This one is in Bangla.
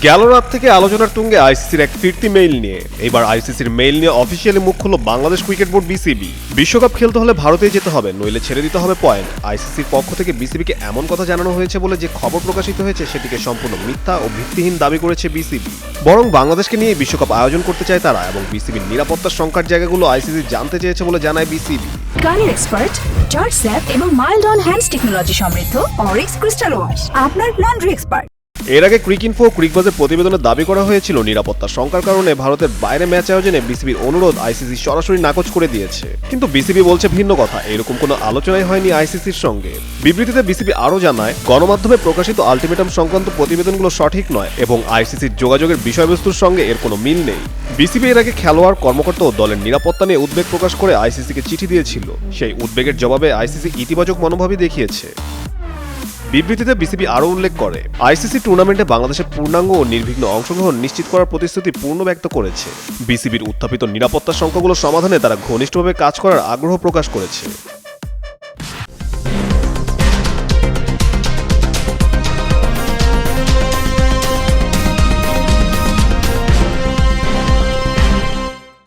গেল রাত থেকে আলোচনার তুঙ্গে আইসিসির এক ফিরতি মেইল নিয়ে। এবার আইসিসির মেইল নিয়ে অফিসিয়ালি মুখ খুলল বাংলাদেশ ক্রিকেট বোর্ড বিসিবি। বিশ্বকাপ খেলতে হলে ভারতেই যেতে হবে, নইলে ছেড়ে দিতে হবে পয়েন্ট। আইসিসির পক্ষ থেকে বিসিবিকে এমন কথা জানানো হয়েছে বলে যে খবর প্রকাশিত হয়েছে সেটিকে সম্পূর্ণ মিথ্যা ও ভিত্তিহীন দাবি করেছে বিসিবি। বরং বাংলাদেশকে নিয়ে বিশ্বকাপ আয়োজন করতে চায় তারা এবং বিসিবির নিরাপত্তার সংকট জায়গাগুলো আইসিসি জানতে চেয়েছে বলে জানায় বিসিবি। গানের এক্সপার্ট জর্জ স্যাপ এবং মাইল্ড অন হ্যান্ডস টেকনোলজি সমৃদ্ধ অরিক্স ক্রিস্টাল ওয়াশ আপনার লন্ড্রি এক্সপার্ট। এর আগে ক্রিকইনফো ও ক্রিকবাজের প্রতিবেদনে দাবি করা হয়েছিল নিরাপত্তার শঙ্কার কারণে ভারতের বাইরে ম্যাচ আয়োজনে বিসিবির অনুরোধ আইসিসি সরাসরি নাকচ করে দিয়েছে। কিন্তু বিসিবি বলছে ভিন্ন কথা, এরকম কোনো আলোচনাই হয়নি আইসিসির সঙ্গে। বিবৃতিতে বিসিবি আরও জানায়, গণমাধ্যমে প্রকাশিত আলটিমেটাম সংক্রান্ত প্রতিবেদনগুলো সঠিক নয় এবং আইসিসির যোগাযোগের বিষয়বস্তুর সঙ্গে এর কোনো মিল নেই। বিসিবি এর আগে খেলোয়াড়, কর্মকর্তা ও দলের নিরাপত্তা নিয়ে উদ্বেগ প্রকাশ করে আইসিসিকে চিঠি দিয়েছিল। সেই উদ্বেগের জবাবে আইসিসি ইতিবাচক মনোভাবই দেখিয়েছে। বিবৃতিতে বিসিবি আরও উল্লেখ করে, আইসিসি টুর্নামেন্টে বাংলাদেশের পূর্ণাঙ্গ ও নির্বিঘ্ন অংশগ্রহণ নিশ্চিত করার প্রতিশ্রুতি পূর্ণ ব্যক্ত করেছে। বিসিবির উত্থাপিত নিরাপত্তার সংখ্যাগুলো সমাধানে তারা ঘনিষ্ঠভাবে কাজ করার আগ্রহ প্রকাশ করেছে।